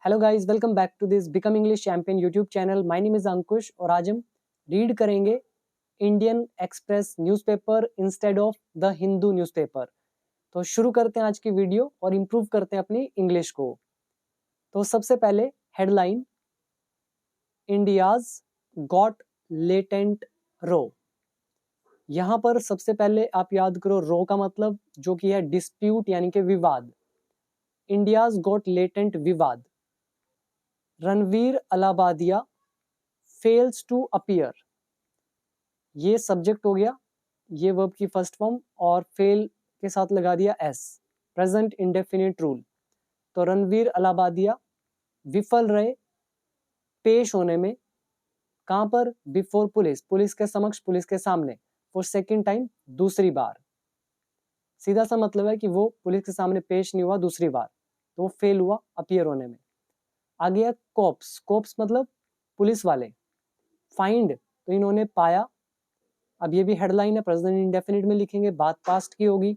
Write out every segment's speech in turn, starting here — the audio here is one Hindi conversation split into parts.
Hello guys, welcome back to this become English champion YouTube channel. My name is Ankush और आज हम रीड करेंगे Indian Express newspaper instead of the Hindu newspaper. तो शुरू करते हैं आज की वीडियो और इम्प्रूव करते हैं अपनी इंग्लिश को। तो सबसे पहले हेडलाइन, इंडियाज गॉट लेटेंट रो। यहाँ पर सबसे पहले आप याद करो रो का मतलब जो कि है डिस्प्यूट यानी कि विवाद। इंडियाज गॉट लेटेंट विवाद। Ranveer Allahbadia fails to appear. ये सब्जेक्ट हो गया, ये वर्ब की फर्स्ट फॉर्म और फेल के साथ लगा दिया एस, प्रेजेंट इंडेफिनिट रूल। तो रणवीर अलाहाबादिया विफल रहे पेश होने में, कहां पर? बिफोर पुलिस, पुलिस के समक्ष, पुलिस के सामने, फॉर सेकेंड टाइम, दूसरी बार। सीधा सा मतलब है कि वो पुलिस के सामने पेश नहीं हुआ दूसरी बार, तो वो फेल हुआ अपीयर होने में। आ गया कोप्स, कोप्स मतलब पुलिस वाले। फाइंड, तो इन्होंने पाया। अब ये भी हेडलाइन है, प्रेजेंट इंडेफिनिट में लिखेंगे, बात पास्ट की होगी।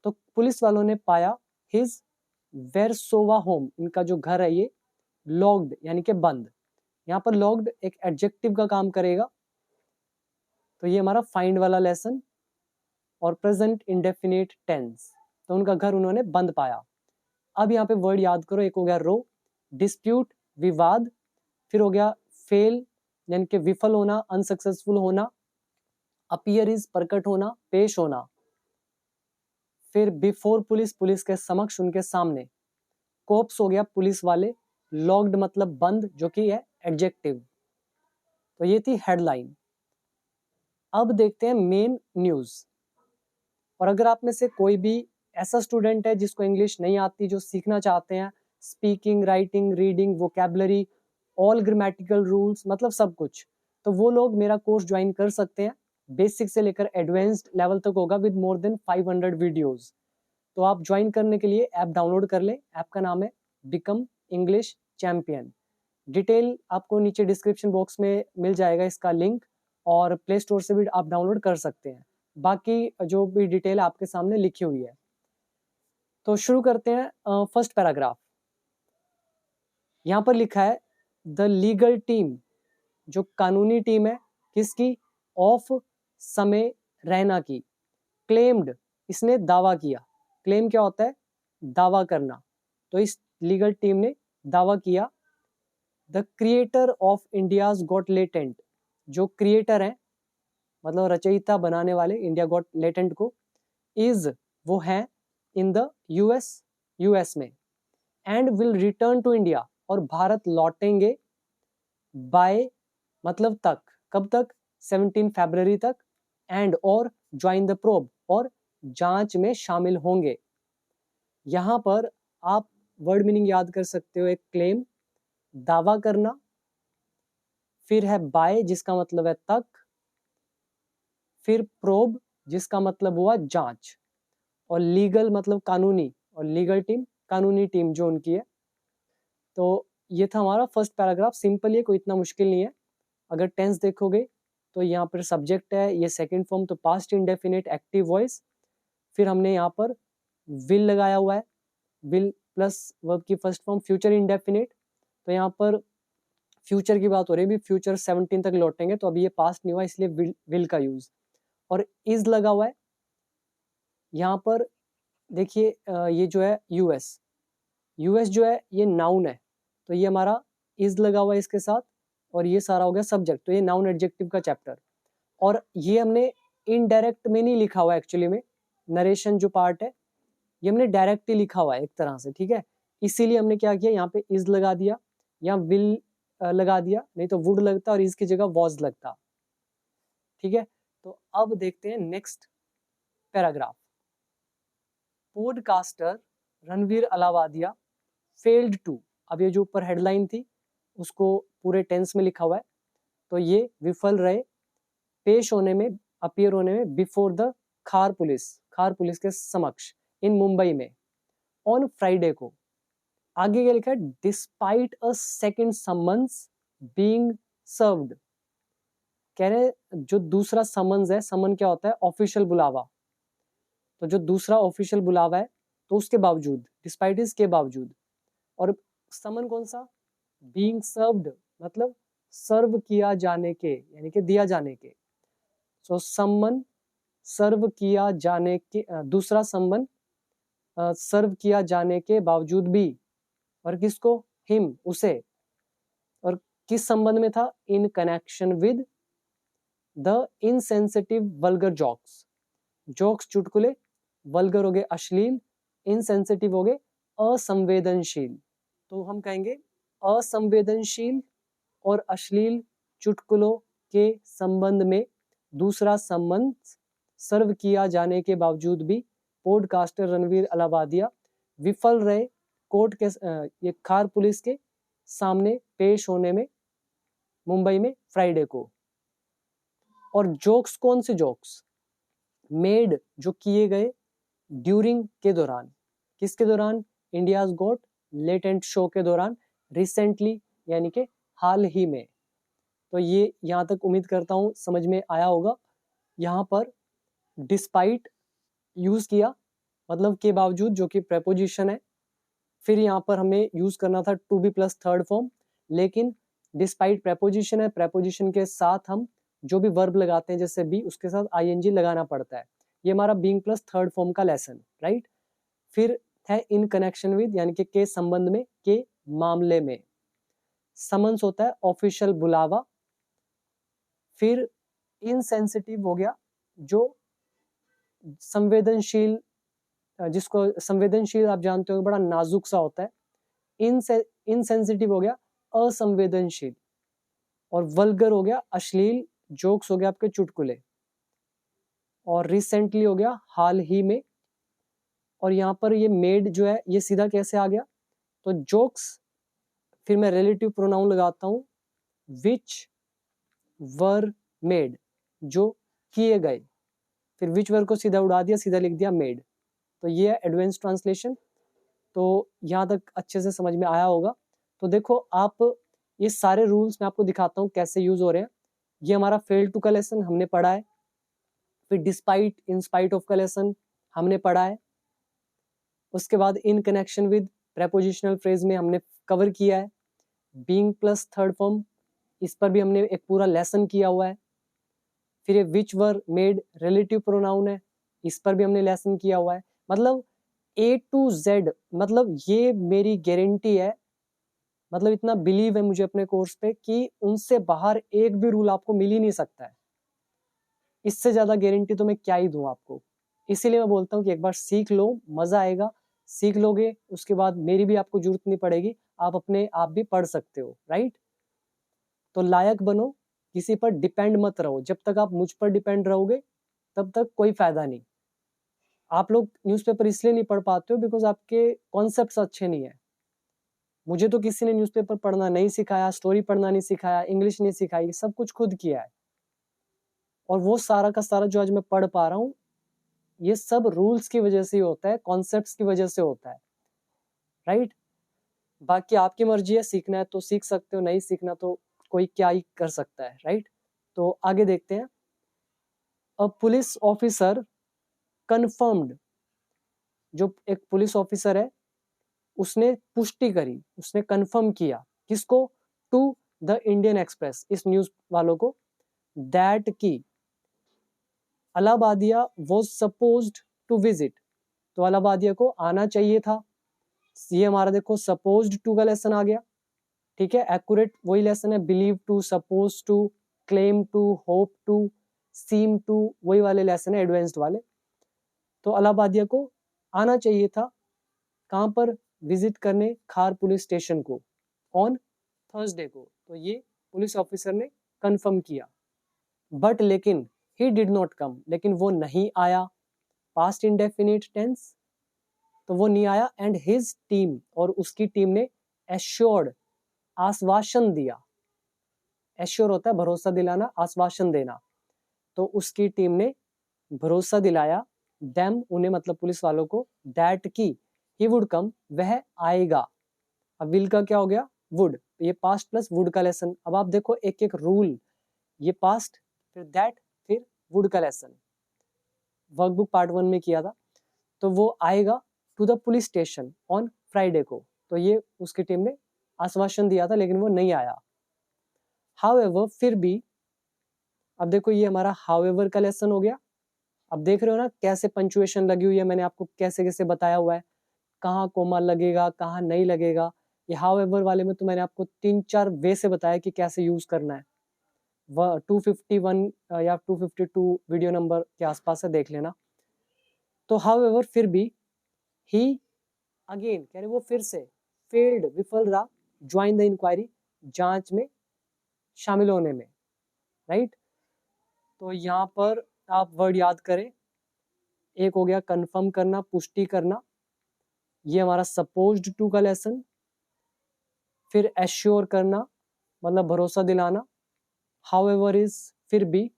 तो पुलिस वालों ने पाया हिज वेरसोवा होम, इनका जो घर है ये लॉक्ड यानी कि बंद। यहाँ पर लॉक्ड एक एडजेक्टिव का काम करेगा, तो ये हमारा फाइंड वाला लेसन। और प्रेजेंट इंडेफिनिट टेंस, तो उनका घर उन्होंने बंद पाया। अब यहाँ पे वर्ड याद करो, एक हो गया रो, डिस्प्यूट विवाद, फिर हो गया फेल यानी कि विफल होना, अनसक्सेसफुल होना, अपीयर इज प्रकट होना, पेश होना, फिर बिफोर पुलिस, पुलिस के समक्ष, उनके सामने। कोप्स हो गया पुलिस वाले, लॉक्ड मतलब बंद जो कि है एडजेक्टिव। तो ये थी हेडलाइन। अब देखते हैं मेन न्यूज। और अगर आप में से कोई भी ऐसा स्टूडेंट है जिसको इंग्लिश नहीं आती, जो सीखना चाहते हैं, speaking, writing, reading, vocabulary, all grammatical rules, मतलब सब कुछ, तो वो लोग मेरा कोर्स ज्वाइन कर सकते हैं। बेसिक से लेकर एडवांस्ड लेवल तक होगा विद मोर देन 500 वीडियोस। तो आप ज्वाइन करने के लिए ऐप डाउनलोड कर ले। ऐप का नाम है बिकम इंग्लिश चैंपियन। डिटेल आपको नीचे डिस्क्रिप्शन बॉक्स में मिल जाएगा इसका लिंक, और प्ले स्टोर से भी आप डाउनलोड कर सकते हैं। बाकी जो भी डिटेल आपके सामने लिखी हुई है। तो शुरू करते हैं फर्स्ट पैराग्राफ। यहाँ पर लिखा है द लीगल टीम, जो कानूनी टीम है किसकी? ऑफ समय रैना की। क्लेम्ड, इसने दावा किया। क्लेम क्या होता है? दावा करना। तो इस लीगल टीम ने दावा किया the creator of India's got latent, जो क्रिएटर है मतलब रचयिता, बनाने वाले इंडिया गॉट लेटेंट को, इज वो है इन द यूएस में, and will return to India, और भारत लौटेंगे बाय मतलब तक, कब तक? 17 फरवरी तक, एंड और ज्वाइन द प्रोब, और जांच में शामिल होंगे। यहां पर आप वर्ड मीनिंग याद कर सकते हो। एक क्लेम, दावा करना, फिर है बाय जिसका मतलब है तक, फिर प्रोब जिसका मतलब हुआ जांच, और लीगल मतलब कानूनी, और लीगल टीम कानूनी टीम जो उनकी है। तो ये था हमारा फर्स्ट पैराग्राफ। सिंपल है, कोई इतना मुश्किल नहीं है। अगर टेंस देखोगे तो यहाँ पर सब्जेक्ट है, ये सेकंड फॉर्म, तो पास्ट इंडेफिनिट एक्टिव वॉइस। फिर हमने यहाँ पर विल लगाया हुआ है, विल प्लस वर्ब की फर्स्ट फॉर्म, फ्यूचर इंडेफिनिट। तो यहाँ पर फ्यूचर की बात हो रही है, फ्यूचर 17 तक लौटेंगे, तो अभी ये पास्ट नहीं हुआ, इसलिए विल का यूज। और इज लगा हुआ है यहाँ पर। देखिए ये जो है यूएस जो है ये नाउन है, तो ये हमारा इज लगा हुआ है इसके साथ, और ये सारा हो गया सब्जेक्ट। तो ये नाउन एडजेक्टिव का चैप्टर। और ये हमने इनडायरेक्ट में नहीं लिखा हुआ एक्चुअली में, नरेशन जो पार्ट है ये हमने डायरेक्ट ही लिखा हुआ है एक तरह से, ठीक है। इसीलिए हमने क्या किया, यहाँ पे इज लगा दिया या विल लगा दिया, नहीं तो वुड लगता और इज की जगह वॉज लगता, ठीक है। तो अब देखते हैं next paragraph. Podcaster Ranveer Allahbadia failed to, अब ये जो ऊपर हेडलाइन थी उसको पूरे टेंस में लिखा हुआ है, तो ये विफल रहे पेश होने में, अपीयर होने में, बिफोर द खार पुलिस के समक्ष, इन मुंबई में, ऑन फ्राइडे को। आगे क्या लिखा है? Despite a second summons being served. कह रहे जो दूसरा समन्स है, समन क्या होता है? ऑफिशियल बुलावा। तो जो दूसरा ऑफिशियल बुलावा है, तो उसके बावजूद, डिस्पाइट इसके बावजूद, और समन कौन सा, बीइंग सर्व्ड मतलब सर्व किया जाने के यानी कि दिया जाने के। सो समन सर्व किया जाने के, दूसरा समन सर्व किया जाने के बावजूद भी, और किसको, हिम उसे, और किस संबंध में था, in connection with the insensitive vulgar jokes. Jokes चुटकुले, वल्गर हो गए अश्लील, इनसेंसिटिव हो गए असंवेदनशील। तो हम कहेंगे असंवेदनशील और अश्लील चुटकुलों के संबंध में दूसरा संबंध सर्व किया जाने के बावजूद भी पॉडकास्टर रणवीर अलाहाबादिया विफल रहे कोर्ट के ये खार पुलिस के सामने पेश होने में मुंबई में फ्राइडे को। और जोक्स कौन से जोक्स, मेड जो किए गए ड्यूरिंग के दौरान, किसके दौरान, इंडियाज गॉट लेटेंट शो के दौरान, रिसेंटली यानी कि हाल ही में। तो ये यहाँ तक उम्मीद करता हूँ समझ में आया होगा। यहाँ पर डिस्पाइट यूज किया मतलब के बावजूद, जो कि प्रेपोजिशन है। फिर यहाँ पर हमें यूज करना था to be plus third form, लेकिन डिस्पाइट प्रेपोजिशन है, प्रेपोजिशन के साथ हम जो भी वर्ब लगाते हैं जैसे बी, उसके साथ आईएनजी लगाना पड़ता है। ये हमारा बीइंग प्लस थर्ड फॉर्म का लेसन, राइट। फिर है इन कनेक्शन विद यानी कि के संबंध में, के मामले में। समन्स होता है ऑफिशियल बुलावा। फिर इनसेंसिटिव हो गया जो संवेदनशील, जिसको संवेदनशील आप जानते हो बड़ा नाजुक सा होता है। इनसेंसिटिव हो गया असंवेदनशील, और वल्गर हो गया अश्लील, जोक्स हो गया आपके चुटकुले, और रिसेंटली हो गया हाल ही में। और यहाँ पर ये मेड जो है ये सीधा कैसे आ गया, तो जोक्स, फिर मैं रिलेटिव प्रोनाउन लगाता हूँ, विच वर मेड जो किए गए, फिर विच वर को सीधा उड़ा दिया, सीधा लिख दिया मेड। तो ये है एडवांस ट्रांसलेशन। तो यहाँ तक अच्छे से समझ में आया होगा। तो देखो आप, ये सारे रूल्स मैं आपको दिखाता हूँ कैसे यूज हो रहे हैं। ये हमारा फेल टू का लेसन हमने पढ़ा है। फिर डिस्पाइट इन स्पाइट ऑफ का लेसन हमने पढ़ा है। उसके बाद in connection with prepositional phrase में हमने कवर किया है। बीइंग प्लस थर्ड फॉर्म, इस पर भी हमने एक पूरा लेसन किया हुआ है। फिर ये विच वर मेड रिलेटिव प्रोनाउन है, इस पर भी हमने लेसन किया हुआ है। मतलब A to Z, मतलब ये मेरी गारंटी है, मतलब इतना बिलीव है मुझे अपने कोर्स पे कि उनसे बाहर एक भी रूल आपको मिल ही नहीं सकता है। इससे ज्यादा गारंटी तो मैं क्या ही दूं आपको। इसीलिए मैं बोलता हूँ कि एक बार सीख लो, मजा आएगा। सीख लोगे उसके बाद मेरी भी आपको जरूरत नहीं पड़ेगी, आप अपने आप भी पढ़ सकते हो, राइट। तो लायक बनो, किसी पर डिपेंड मत रहो। जब तक आप मुझ पर डिपेंड रहोगे तब तक कोई फायदा नहीं। आप लोग न्यूज़पेपर इसलिए नहीं पढ़ पाते हो बिकॉज आपके कॉन्सेप्ट्स अच्छे नहीं है। मुझे तो किसी ने न्यूज़पेपर पढ़ना नहीं सिखाया, स्टोरी पढ़ना नहीं सिखाया, इंग्लिश नहीं सिखाई, सब कुछ खुद किया है। और वो सारा का सारा जो आज मैं पढ़ पा रहा हूँ, ये सब रूल्स की वजह से होता है, कॉन्सेप्ट्स की वजह से होता है, राइट। बाकी आपकी मर्जी है, सीखना है तो सीख सकते हो, नहीं सीखना तो कोई क्या ही कर सकता है, राइट। तो आगे देखते हैं। अ पुलिस ऑफिसर कन्फर्म्ड, जो एक पुलिस ऑफिसर है उसने पुष्टि करी, उसने कंफर्म किया, किसको, टू द इंडियन एक्सप्रेस, इस न्यूज वालों को, दैट की Allahbadia was supposed to visit, तो अलाहाबादिया को आना चाहिए था। ये हमारा देखो सपोज्ड टू का लेसन आ गया, ठीक है। एक्यूरेट वही लेसन है, believe to, suppose to, claim to, hope to, seem to, वही वाले लेसन है एडवांस्ड वाले। तो अलाहाबादिया को आना चाहिए था कहाँ पर, विजिट करने खार पुलिस स्टेशन को ऑन थर्सडे को। तो ये पुलिस ऑफिसर ने कंफर्म किया। बट लेकिन ही डिड नॉट कम, लेकिन वो नहीं आया, पास्ट इंडेफिनिट टेंस, तो वो नहीं आया। एंड हिज टीम, और उसकी टीम ने एश्योर्ड, आश्वासन दिया। एश्योर होता है भरोसा दिलाना, आश्वासन देना। तो उसकी टीम ने भरोसा दिलाया, देम उन्हें मतलब पुलिस वालों को, दैट की ही वुड कम, वह आएगा। अब विल का क्या हो गया, वुड, ये पास्ट प्लस वुड का लेसन। अब आप देखो एक एक रूल, ये पास्ट, फिर दैट, फिर वुड का लेसन वर्कबुक पार्ट 1 में किया था। तो वो आएगा to the police station on Friday को, तो ये उसकी टीम ने आश्वासन दिया था लेकिन वो नहीं आया। हाउएवर, फिर भी, अब देखो ये हमारा हाउएवर का लेसन हो गया। अब देख रहे हो ना कैसे पंचुएशन लगी हुई है, मैंने आपको कैसे कैसे बताया हुआ है, कहाँ कोमा लगेगा कहाँ नहीं लगेगा। ये हाउएवर वाले में तो मैंने आपको 3-4 वे से बताया कि कैसे यूज करना है। 251 या 252 वीडियो नंबर के आसपास है, देख लेना। तो हाउएवर, फिर भी, ही अगेन कह रहे वो फिर से, फेल्ड विफल रहा, ज्वाइन द इंक्वायरी, जांच में शामिल होने में, राइट। तो यहाँ पर आप वर्ड याद करें, एक हो गया कंफर्म करना, पुष्टि करना, ये हमारा सपोज्ड टू का लेसन। फिर एश्योर करना मतलब भरोसा दिलाना, हाउएवर इज फिर भी,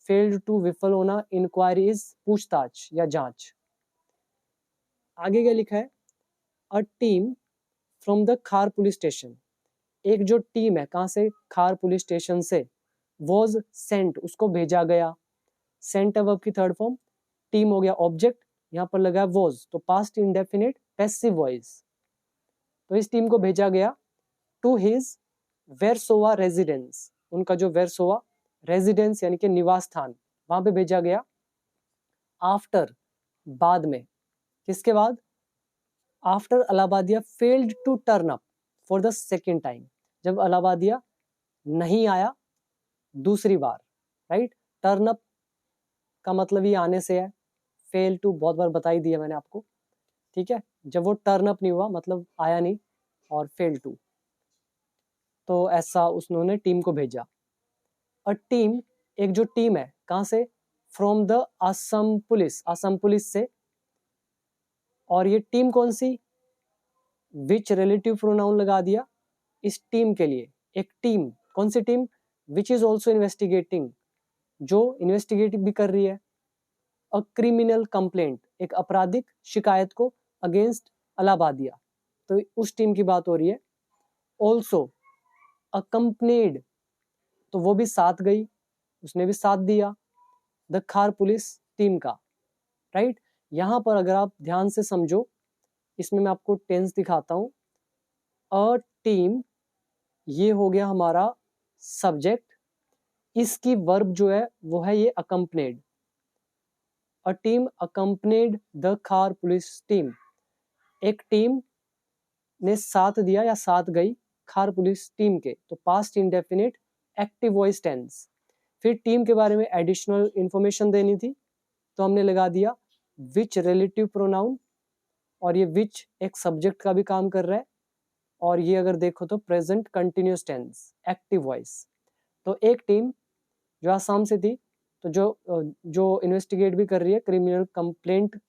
फेल्ड टू विफल होना, इंक्वायरी इज पूछताछ या जांच। आगे क्या लिखा है, अ टीम फ्रॉम द खार पुलिस स्टेशन, एक जो टीम है कहां से, खार पुलिस स्टेशन से, वॉज सेंट उसको भेजा गया, सेंट वर्ब की थर्ड फॉर्म, टीम हो गया ऑब्जेक्ट, यहाँ पर लगा वॉज तो पास्ट इंडेफिनिट पैसिव वॉइस, तो इस टीम को भेजा गया टू हिज वेरसोवा रेजिडेंस, उनका जो वेरसोवा रेजिडेंस यानी कि निवास स्थान, वहां पे भेजा गया। आफ्टर, बाद में, किसके बाद, after Allahbadia failed to turn up for the second time, जब अलाहाबादिया नहीं आया दूसरी बार, राइट। टर्न अप का मतलब ये आने से है, फेल टू बहुत बार बताई दिया मैंने आपको, ठीक है। जब वो टर्न अप नहीं हुआ मतलब आया नहीं, और फेल टू, तो ऐसा उन्होंने टीम को भेजा। अ टीम, एक जो टीम है कहां से, from the Assam police, Assam police से, और ये टीम कौन सी, विच रिलेटिव प्रोनाउन लगा दिया इस टीम के लिए, एक टीम, कौन सी team, which is also investigating, जो इन्वेस्टिगेट भी कर रही है, अ क्रिमिनल कंप्लेंट, एक आपराधिक शिकायत को, अगेंस्ट अलाहाबादिया, तो उस टीम की बात हो रही है। ऑल्सो अकम्पनीड, तो वो भी साथ गई, उसने भी साथ दिया, द खार पुलिस टीम का, राइट। यहां पर अगर आप ध्यान से समझो, इसमें मैं आपको टेंस दिखाता हूं, अ टीम, ये हो गया हमारा सब्जेक्ट, इसकी वर्ब जो है वो है ये accompanied, a team accompanied the खार पुलिस टीम, एक टीम ने साथ दिया या साथ गई खार पुलिस टीम के, तो past indefinite active voice tense. फिर टीम के बारे में एडिशनल इंफॉर्मेशन देनी थी, तो हमने लगा दिया विच रिलेटिव प्रोनाउन, और ये विच एक सब्जेक्ट का भी काम कर रहा है, और ये अगर देखो तो present continuous tense active voice. तो एक टीम जो आसाम से थी, तो जो इन्वेस्टिगेट भी कर रही है क्रिमिनल कंप्लेंट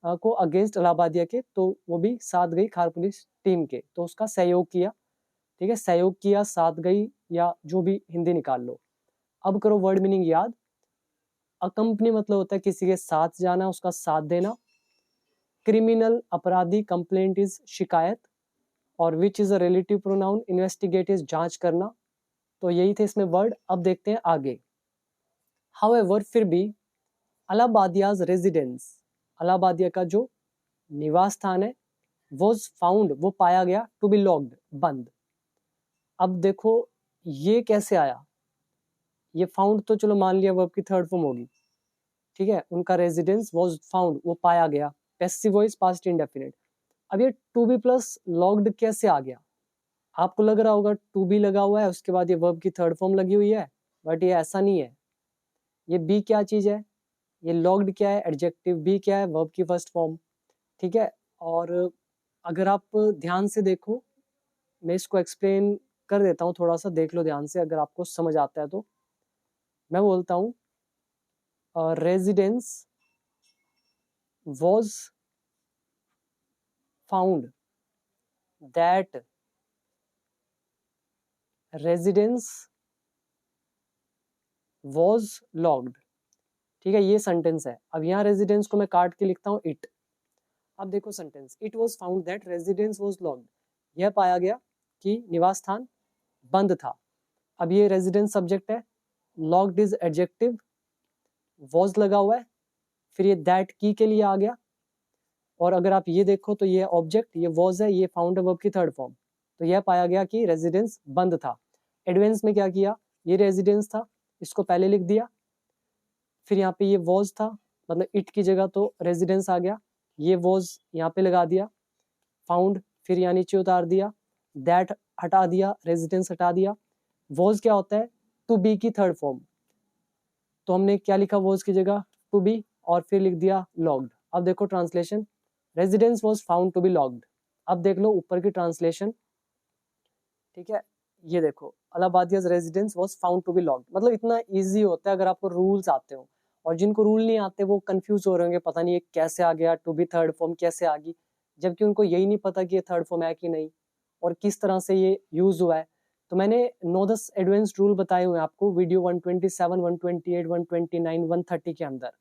को अगेंस्ट अलाहाबादिया के, तो वो भी साथ गई खार पुलिस टीम के, तो उसका सहयोग किया, ठीक है, सहयोग किया, साथ गई, या जो भी हिंदी निकाल लो। अब करो वर्ड मीनिंग याद। अकम्पनी मतलब होता है किसी के साथ जाना, उसका साथ देना। क्रिमिनल अपराधी, कंप्लेंट इज शिकायत, और which is a relative pronoun, investigate is जांच करना। तो यही थे इसमें वर्ड। अब देखते हैं आगे। हाउएवर, फिर भी, अलाहाबादियाज रेजिडेंस, अलाहाबादिया का जो निवास स्थान है, वॉज फाउंड, वो पाया गया, टू बी लॉक्ड, बंद। अब देखो ये कैसे आया, ये फाउंड तो चलो मान लिया वर्ब की थर्ड फॉर्म होगी, ठीक है। उनका रेजिडेंस वॉज फाउंड, वो पाया गया, पैसिव वॉइस पास्ट इंडेफिनिट। अब ये टू बी प्लस लॉक्ड कैसे आ गया, आपको लग रहा होगा टू बी लगा हुआ है उसके बाद ये वर्ब की थर्ड फॉर्म लगी हुई है, बट ये ऐसा नहीं है। ये बी क्या चीज है, ये लॉक्ड क्या है, एडजेक्टिव, बी क्या है, वर्ब की फर्स्ट फॉर्म, ठीक है। और अगर आप ध्यान से देखो, मैं इसको एक्सप्लेन कर देता हूँ, थोड़ा सा देख लो ध्यान से, अगर आपको समझ आता है तो। मैं बोलता हूँ residence was found, that residence was locked, ठीक है, ये सेंटेंस है। अब यहाँ रेजिडेंस को मैं काट के लिखता हूँ इट। अब देखो sentence, it was found that residence was locked, यह पाया गया कि निवास स्थान बंद था। अब ये रेजिडेंस सब्जेक्ट है, लॉक्ड इज एडजेक्टिव, वॉज लगा हुआ है, फिर ये दैट की के लिए आ गया, और अगर आप ये देखो तो ये ऑब्जेक्ट, ये वॉज है, ये फाउंड वर्ब की थर्ड फॉर्म। तो यह पाया गया कि रेजिडेंस बंद था। एडवेंस में क्या किया, ये रेजिडेंस था, इसको पहले लिख दिया, फिर यहाँ पे ये वॉज था, मतलब इट की जगह तो रेजिडेंस आ गया, ये वॉज यहाँ पे लगा दिया, फाउंड फिर यहाँ नीचे उतार दिया, दैट हटा दिया, रेजिडेंस हटा दिया। वॉज क्या होता है, टू बी की थर्ड फॉर्म, तो हमने क्या लिखा वॉज की जगह, टू बी, और फिर लिख दिया लॉग्ड। अब देखो translation, residence was found to be logged. अब देख लो ऊपर की ट्रांसलेशन, ठीक है, ये देखो Allahbadia's residence was found to be locked. मतलब इतना इजी होता है अगर आपको रूल्स आते हो, और जिनको रूल नहीं आते वो कंफ्यूज हो रहे होंगे, पता नहीं ये कैसे आ गया, टू बी थर्ड फॉर्म कैसे आ गई, जबकि उनको यही नहीं पता कि ये थर्ड फॉर्म है कि नहीं और किस तरह से ये यूज हुआ है। तो मैंने 9-10 एडवांस्ड रूल बताए हुए हैं आपको वीडियो 127, 128, 129, 130 के अंदर,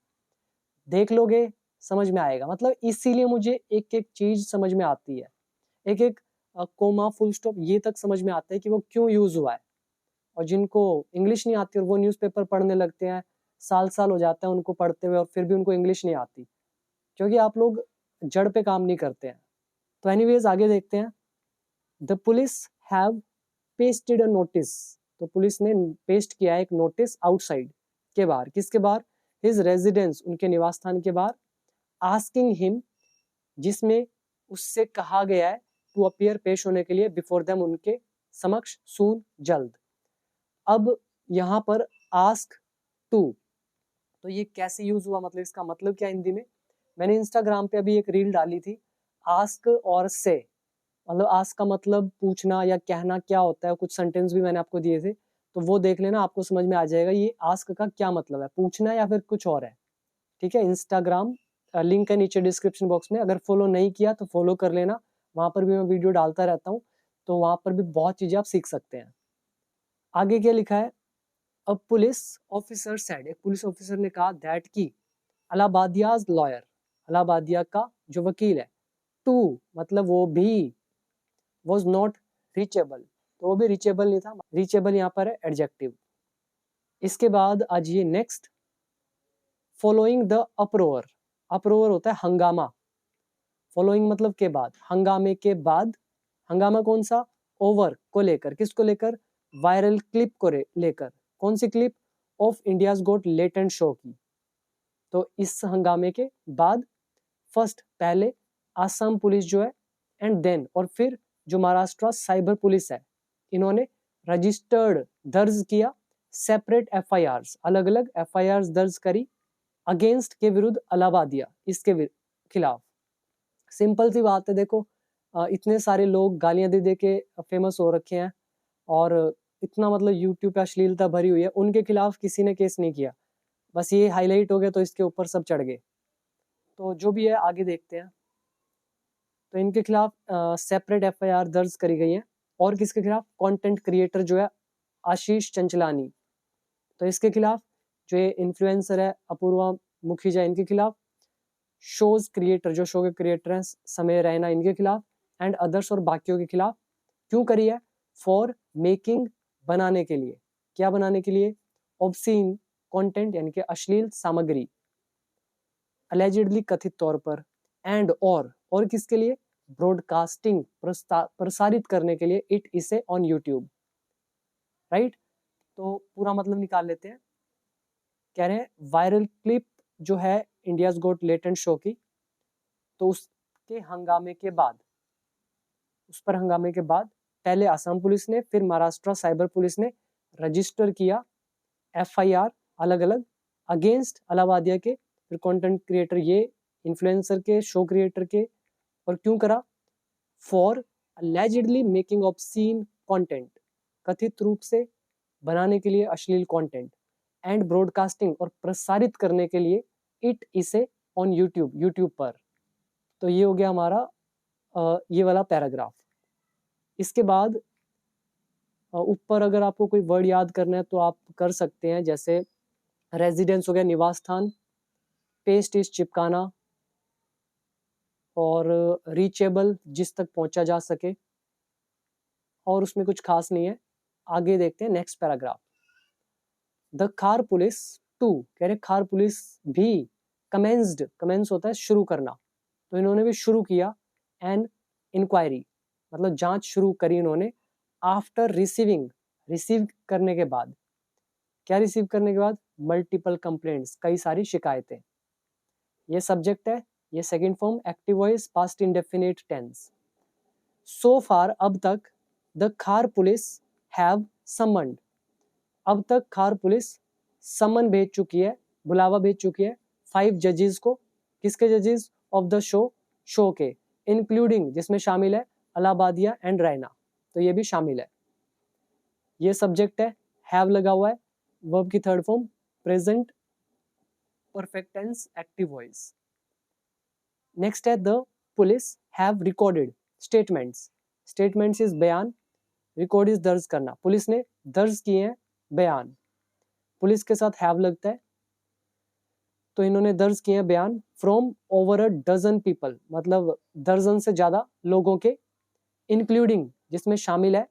देख लोगे समझ में आएगा। मतलब इसीलिए मुझे एक एक चीज समझ में आती है, एक एक कोमा फुल स्टॉप ये तक समझ में आता है कि वो क्यों यूज हुआ है। और जिनको इंग्लिश नहीं आती और वो न्यूज़पेपर पढ़ने लगते हैं, साल साल हो जाता है उनको पढ़ते हुए और फिर भी उनको इंग्लिश नहीं आती, क्योंकि आप लोग जड़ पे काम नहीं करते हैं। तो एनीवेज आगे देखते हैं। The police have pasted a notice, तो पुलिस ने पेस्ट किया है एक नोटिस आउटसाइड के बाहर, किसके बाहर, हिज रेजिडेंस, उनके निवास स्थान के बाहर, आस्किंग हिम, जिसमें उससे कहा गया है टू अपीयर, पेश होने के लिए, बिफोर देम, उनके समक्ष, सून, जल्द। अब यहाँ पर आस्क टू, तो ये कैसे यूज हुआ, मतलब इसका मतलब क्या हिंदी में। मैंने इंस्टाग्राम पे अभी एक रील डाली थी, आस्क और से, मतलब आस्क का मतलब पूछना या कहना क्या होता है, कुछ सेंटेंस भी मैंने आपको दिए थे, तो वो देख लेना, आपको समझ में आ जाएगा ये आस्क का क्या मतलब है, पूछना या फिर कुछ और है। ठीक है, इंस्टाग्राम लिंक है नीचे डिस्क्रिप्शन बॉक्स में, अगर फॉलो नहीं किया तो फॉलो कर लेना, वहां पर भी मैं वीडियो डालता रहता हूँ, तो वहां पर भी बहुत चीजें आप सीख सकते हैं। आगे क्या लिखा है, अब पुलिस ऑफिसर सेड, एक पुलिस ऑफिसर ने कहा दैट की अलाहाबादियाज लॉयर, अलाहाबादिया का जो वकील है, टू मतलब वो भी, वॉज नॉट रीचेबल, तो वो भी रीचेबल नहीं था, रीचेबल यहाँ पर है एडजेक्टिव। इसके बाद आज ये नेक्स्ट, फॉलोइंग द अप्रोवर, अप्रोवर होता है हंगामा, फॉलोइंग मतलब के बाद, हंगामे के बाद, हंगामा कौन सा, ओवर को लेकर, किसको लेकर, वायरल क्लिप को लेकर, कौन सी clip, of India's got latent show की। तो इस हंगामे के बाद, फर्स्ट पहले आसाम पुलिस जो है, एंड देन और फिर जो महाराष्ट्र साइबर पुलिस है, इन्होंने रजिस्टर्ड दर्ज किया, सेपरेट एफआईआर्स, अलग अलग एफआईआर्स दर्ज करी, अगेंस्ट के विरुद्ध अलाहाबादिया, इसके खिलाफ। सिंपल सी बात है, देखो इतने सारे लोग गालियां दे दे के फेमस हो रखे हैं, और इतना मतलब यूट्यूब पे अश्लीलता भरी हुई है, उनके खिलाफ किसी ने केस नहीं किया, बस ये हाईलाइट हो गया तो इसके ऊपर सब चढ़ गए। तो जो भी है आगे देखते हैं। तो इनके खिलाफ सेपरेट एफआईआर दर्ज करी गई है, और किसके खिलाफ, कंटेंट क्रिएटर जो है आशीष चंचलानी, तो इसके खिलाफ, जो ये इन्फ्लुएंसर है अपूर्वा मुखीजा, इनके खिलाफ, शोज क्रिएटर जो शो के क्रिएटर हैं समय रैना, इनके खिलाफ, एंड अदर्स और बाकियों के खिलाफ। क्यों करी है, फॉर मेकिंग बनाने के लिए, क्या बनाने के लिए, ऑब्सीन कंटेंट यानी कि अश्लील सामग्री, अलेजिडली कथित तौर पर, एंड और किसके लिए, ब्रॉडकास्टिंग प्रसारित करने के लिए, इट इसे ऑन यूट्यूब, राइट। तो पूरा मतलब निकाल लेते हैं, कह रहे हैं वायरल क्लिप जो है इंडियाज गोट लेटेंट शो की, तो उसके हंगामे के बाद, उस पर हंगामे के बाद पहले असम पुलिस ने, फिर महाराष्ट्र साइबर पुलिस ने रजिस्टर किया एफआईआर अलग अलग अगेंस्ट अलाहाबादिया के, फिर कंटेंट क्रिएटर ये इन्फ्लुएंसर के, शो क्रिएटर के, और क्यों करा, for allegedly making obscene content, कथित रूप से बनाने के लिए अश्लील कंटेंट, एंड ब्रॉडकास्टिंग और प्रसारित करने के लिए, इट इसे ऑन यूट्यूब पर। तो ये हो गया हमारा ये वाला पैराग्राफ। इसके बाद ऊपर अगर आपको कोई वर्ड याद करना है तो आप कर सकते हैं, जैसे रेजिडेंस हो गया निवास स्थान, पेस्ट इज चिपकाना, और रीचेबल जिस तक पहुंचा जा सके, और उसमें कुछ खास नहीं है। आगे देखते हैं नेक्स्ट पैराग्राफ। द खार पुलिस टू, कह रहे खार पुलिस भी कमेंस्ड, कमेंस होता है शुरू करना, तो इन्होंने भी शुरू किया एन इंक्वायरी, मतलब जांच शुरू करी इन्होंने आफ्टर रिसीव करने के बाद। क्या रिसीव करने के बाद? मल्टीपल कंप्लेंट्स, कई सारी शिकायतें। ये सब्जेक्ट है, ये second form active voice past indefinite tense. So far अब तक द खार पुलिस हैव समन्ड, अब तक खार पुलिस समन भेज चुकी है, बुलावा भेज चुकी है 5 जजेस को। किसके जजेस? ऑफ द शो के, इंक्लूडिंग जिसमें शामिल है अलाहाबादिया एंड रैना, तो ये भी शामिल है। ये सब्जेक्ट है, हैव लगा हुआ है, वर्ब की third form present perfect tense active voice. Next है the police have recorded statements, statements is बयान, रिकॉर्ड इज दर्ज करना, पुलिस ने दर्ज किए हैं बयान, पुलिस के साथ हैव लगता है, तो इन्होंने दर्ज किए हैं बयान from over a dozen people, मतलब दर्जन से ज्यादा लोगों के, इंक्लूडिंग जिसमें शामिल है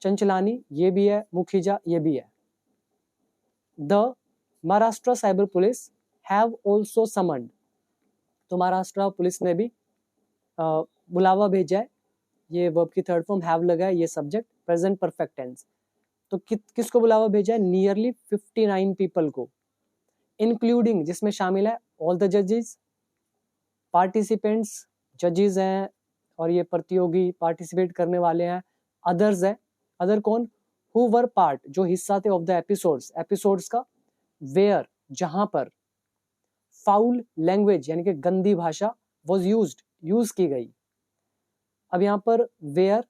चंचलानी, ये भी है, मुखीजा, ये भी है। The Maharashtra cyber police have also summoned, तो महाराष्ट्र पुलिस ने भी बुलावा भेजा है, ये वर्ब की थर्ड फॉर्म हैव लगा है, ये सब्जेक्ट प्रेजेंट परफेक्ट टेंस। तो किसको बुलावा भेजा है? नियरली 59 पीपल को, इंक्लूडिंग जिसमें शामिल है ऑल द जजेस, पार्टिसिपेंट्स जजेस हैं और ये प्रतियोगी पार्टिसिपेट करने वाले हैं, अदर्स है, अदर कौन? हु वर पार्ट, जो हिस्सा थे ऑफ द एपिसोड्स का, वेयर जहां पर, फाउल लैंग्वेज यानी कि गंदी भाषा, वॉज यूज की गई। अब यहाँ पर वेयर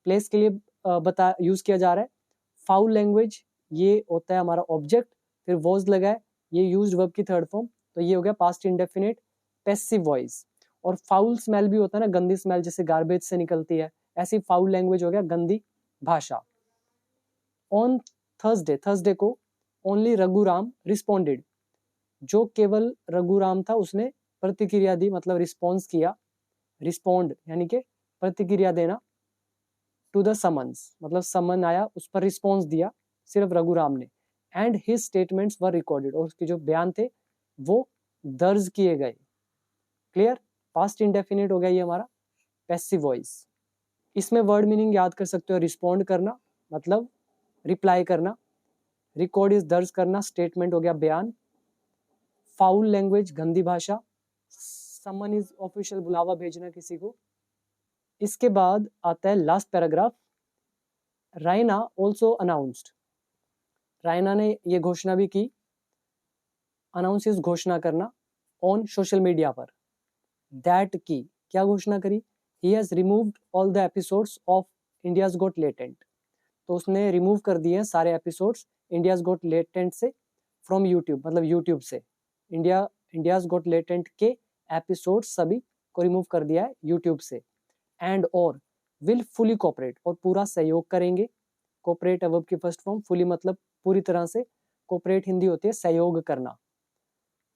प्लेस के लिए यूज किया जा रहा है, फाउल लैंग्वेज ये होता है हमारा ऑब्जेक्ट, फिर वॉज लगा है, ये यूज्ड वर्ब की थर्ड फॉर्म, तो ये हो गया पास्ट इंडेफिनिट पैसिव वॉइस। और फाउल स्मेल भी होता है ना, गंदी स्मेल जैसे गार्बेज से निकलती है, ऐसी फाउल लैंग्वेज हो गया गंदी भाषा। ऑन थर्सडे को ओनली रघुराम रिस्पॉन्डेड, जो केवल रघुराम था उसने प्रतिक्रिया दी, मतलब रिस्पॉन्स किया, रिस्पॉन्ड यानी कि प्रतिक्रिया देना, टू द समन्स मतलब समन आया उस पर रिस्पॉन्स दिया सिर्फ रघुराम ने, and his statements were recorded, और उसके जो बयान थे वो दर्ज किए गए। क्लियर? पास्ट इंडेफिनिट हो गया ये हमारा पैसिव वॉइस। इसमें वर्ड मीनिंग याद कर सकते हो, रिस्पॉन्ड करना मतलब रिप्लाई करना, रिकॉर्ड इज दर्ज करना, स्टेटमेंट हो गया बयान, फाउल लैंग्वेज गंदी भाषा, समन इज ऑफिशियल बुलावा भेजना किसी को। इसके बाद आता है last paragraph, Raina also announced, Raina ने ये घोषणा भी की, अनाउंस इज घोषणा करना, ऑन सोशल मीडिया पर, दैट की क्या घोषणा करी? He has removed all the episodes of India's got latent, तो उसने रिमूव कर दिए हैं सारे एपिसोड्स इंडियाज गॉट लेटेंट से, फ्रॉम यूट्यूब मतलब यूट्यूब से, इंडियाज गॉट लेटेंट के एपिसोड्स सभी को रिमूव कर दिया है यूट्यूब से, एंड और विल फुली कोऑपरेट, और पूरा सहयोग करेंगे, कोऑपरेट वर्ब की फर्स्ट फॉर्म, फुली मतलब पूरी तरह से, कोऑपरेट हिंदी होती है सहयोग करना,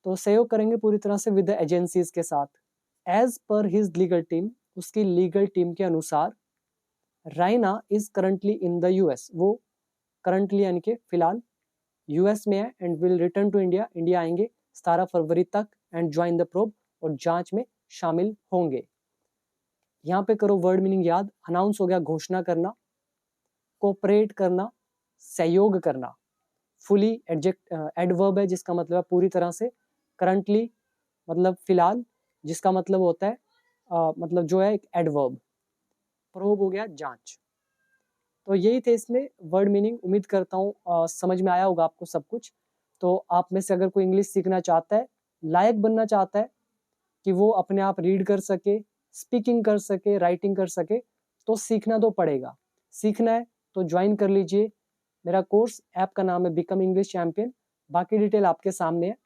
तो सहयोग करेंगे पूरी तरह से विद द एजेंसीज के साथ। As per his legal team, उसकी लीगल टीम के अनुसार, Raina is currently in the US, वो करंटली यानी कि फिलहाल यूएस में है, and will return to India, India आएंगे 17 फरवरी तक, एंड ज्वाइन द प्रोब, और जांच में शामिल होंगे। यहाँ पे करो वर्ड मीनिंग याद, अनाउंस हो गया घोषणा करना, कोऑपरेट करना सहयोग करना, फुली एडवर्ब है जिसका मतलब है पूरी तरह से, करंटली मतलब फिलहाल जिसका मतलब होता है मतलब जो है एक एडवर्ब, प्रोब हो गया जांच। तो यही थे इसमें वर्ड मीनिंग, उम्मीद करता हूँ समझ में आया होगा आपको सब कुछ। तो आप में से अगर कोई इंग्लिश सीखना चाहता है, लायक बनना चाहता है कि वो अपने आप रीड कर सके, स्पीकिंग कर सके, राइटिंग कर सके, तो सीखना तो पड़ेगा। सीखना है तो ज्वाइन कर लीजिए मेरा कोर्स, ऐप का नाम है बिकम इंग्लिश चैंपियन, बाकी डिटेल आपके सामने है।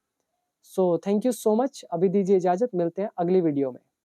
So thank you so much, अभी दीजिए इजाजत, मिलते हैं अगली वीडियो में।